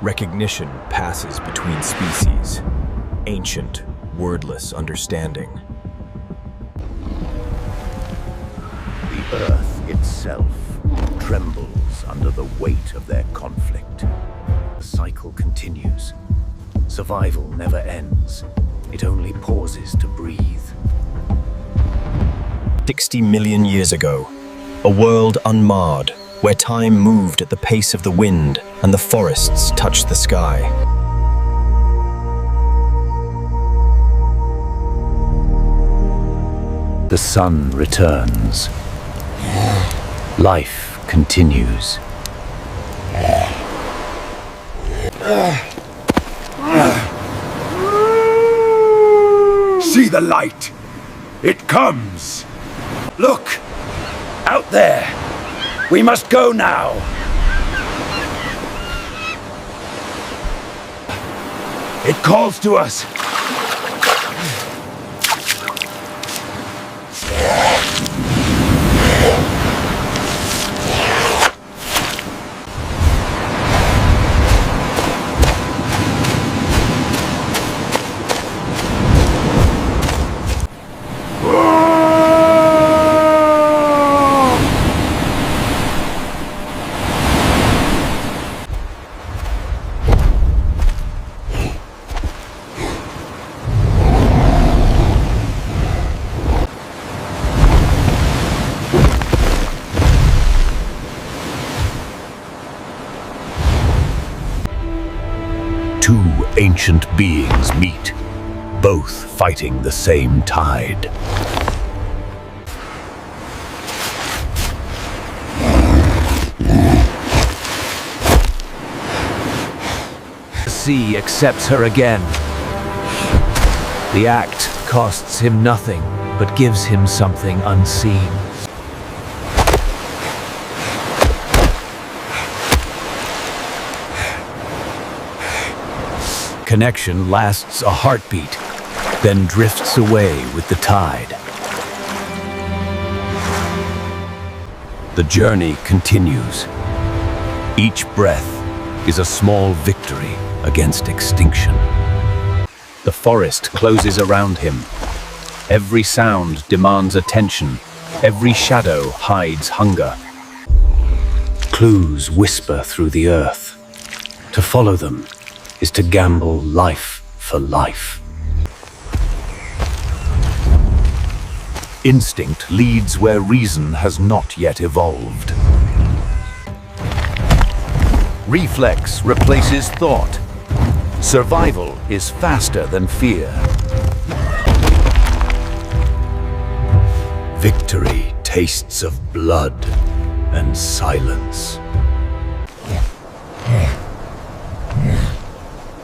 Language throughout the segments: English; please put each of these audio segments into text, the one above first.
Recognition passes between species. Ancient, wordless understanding. The earth itself trembles under the weight of their conflict. The cycle continues. Survival never ends. It only pauses to breathe. 60 million years ago, a world unmarred, where time moved at the pace of the wind and the forests touched the sky. The sun returns. Life continues. See the light! It comes! Look! Out there! We must go now! It calls to us! Two ancient beings meet, both fighting the same tide. The sea accepts her again. The act costs him nothing, but gives him something unseen. Connection lasts a heartbeat, then drifts away with the tide. The journey continues. Each breath is a small victory against extinction. The forest closes around him. Every sound demands attention. Every shadow hides hunger. Clues whisper through the earth. To follow them is to gamble life for life. Instinct leads where reason has not yet evolved. Reflex replaces thought. Survival is faster than fear. Victory tastes of blood and silence.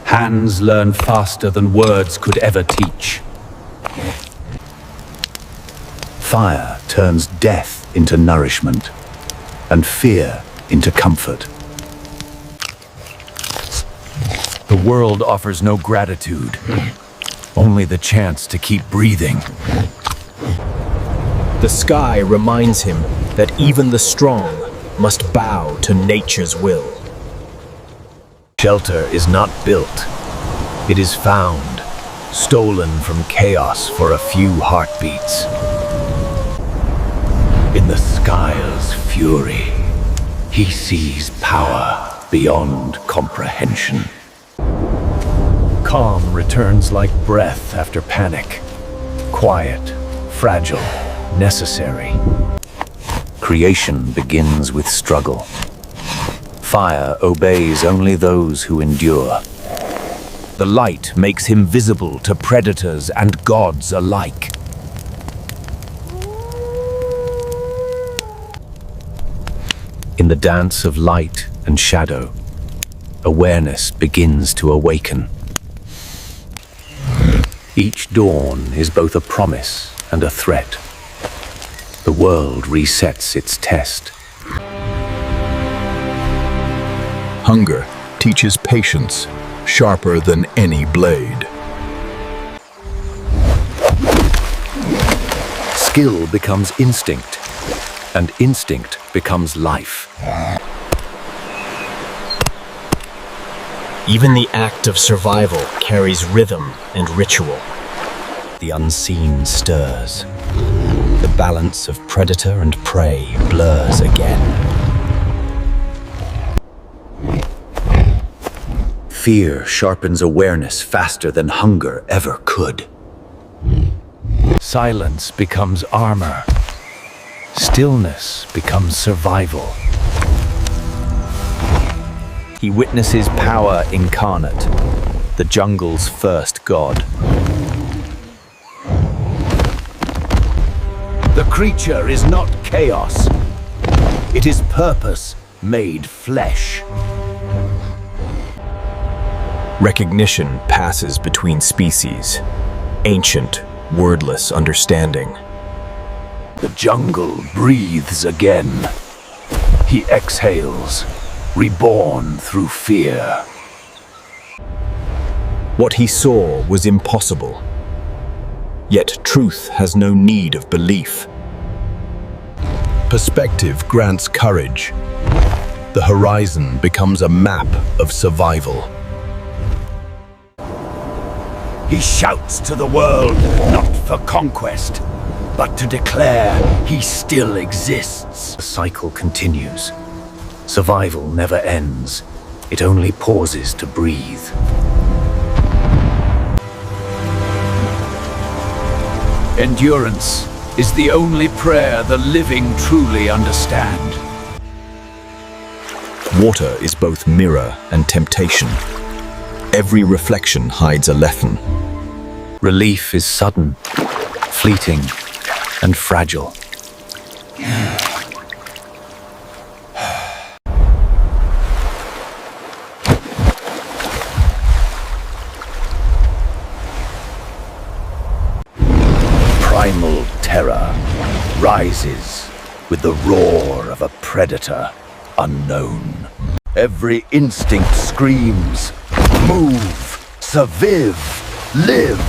Hands learn faster than words could ever teach. Fire turns death into nourishment, and fear into comfort. The world offers no gratitude, only the chance to keep breathing. The sky reminds him that even the strong must bow to nature's will. Shelter is not built. It is found, stolen from chaos for a few heartbeats. In the sky's fury, he sees power beyond comprehension. Calm returns like breath after panic. Quiet, fragile, necessary. Creation begins with struggle. Fire obeys only those who endure. The light makes him visible to predators and gods alike. In the dance of light and shadow, awareness begins to awaken. Each dawn is both a promise and a threat. The world resets its test. Hunger teaches patience, sharper than any blade. Skill becomes instinct, and instinct becomes life. Even the act of survival carries rhythm and ritual. The unseen stirs. The balance of predator and prey blurs again. Fear sharpens awareness faster than hunger ever could. Silence becomes armor. Stillness becomes survival. He witnesses power incarnate, the jungle's first god. The creature is not chaos. It is purpose made flesh. Recognition passes between species, ancient, wordless understanding. The jungle breathes again. He exhales, reborn through fear. What he saw was impossible. Yet truth has no need of belief. Perspective grants courage. The horizon becomes a map of survival. He shouts to the world, not for conquest, but to declare he still exists. The cycle continues. Survival never ends. It only pauses to breathe. Endurance is the only prayer the living truly understand. Water is both mirror and temptation. Every reflection hides a lesson. Relief is sudden, fleeting, and fragile. Primal terror rises with the roar of a predator unknown. Every instinct screams, move, survive, live.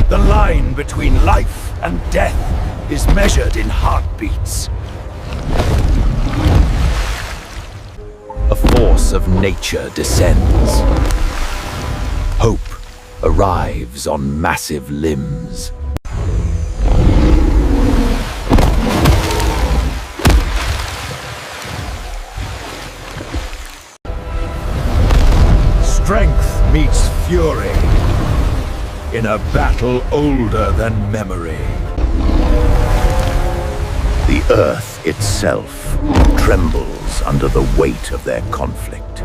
The line between life and death is measured in heartbeats. A force of nature descends. Hope arrives on massive limbs. Strength meets fury in a battle older than memory. The earth itself trembles under the weight of their conflict.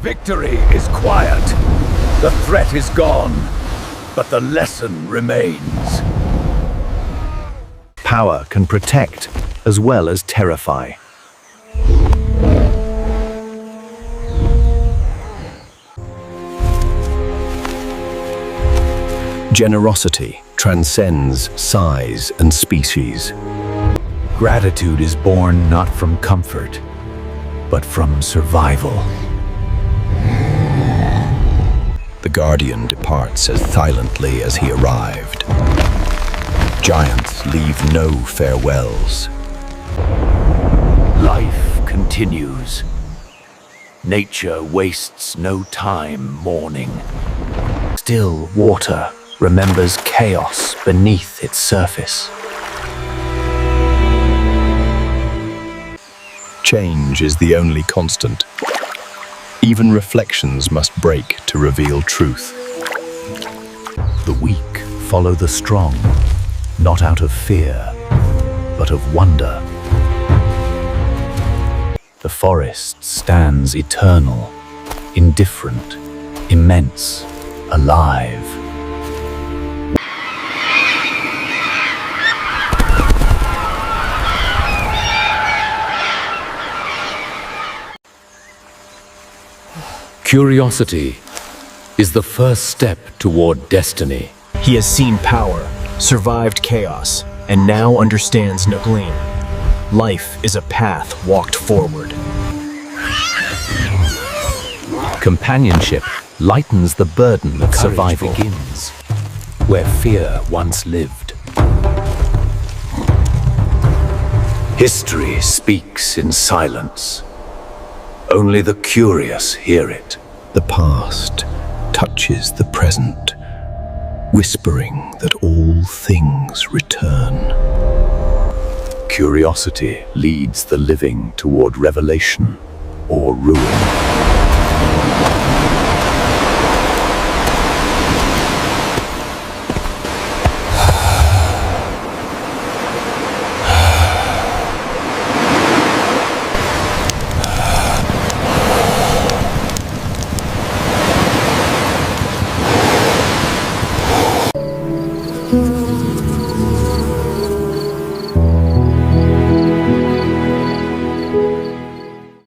Victory is quiet. The threat is gone, but the lesson remains. Power can protect as well as terrify. Generosity transcends size and species. Gratitude is born not from comfort, but from survival. The guardian departs as silently as he arrived. Giants leave no farewells. Life continues. Nature wastes no time mourning. Still water remembers chaos beneath its surface. Change is the only constant. Even reflections must break to reveal truth. The weak follow the strong, not out of fear, but of wonder. The forest stands eternal, indifferent, immense, alive. Curiosity is the first step toward destiny. He has seen power, survived chaos, and now understands no gleam. Life is a path walked forward. Companionship lightens the burden of survival. Begins where fear once lived. History speaks in silence. Only the curious hear it. The past touches the present, whispering that all things return. Curiosity leads the living toward revelation or ruin.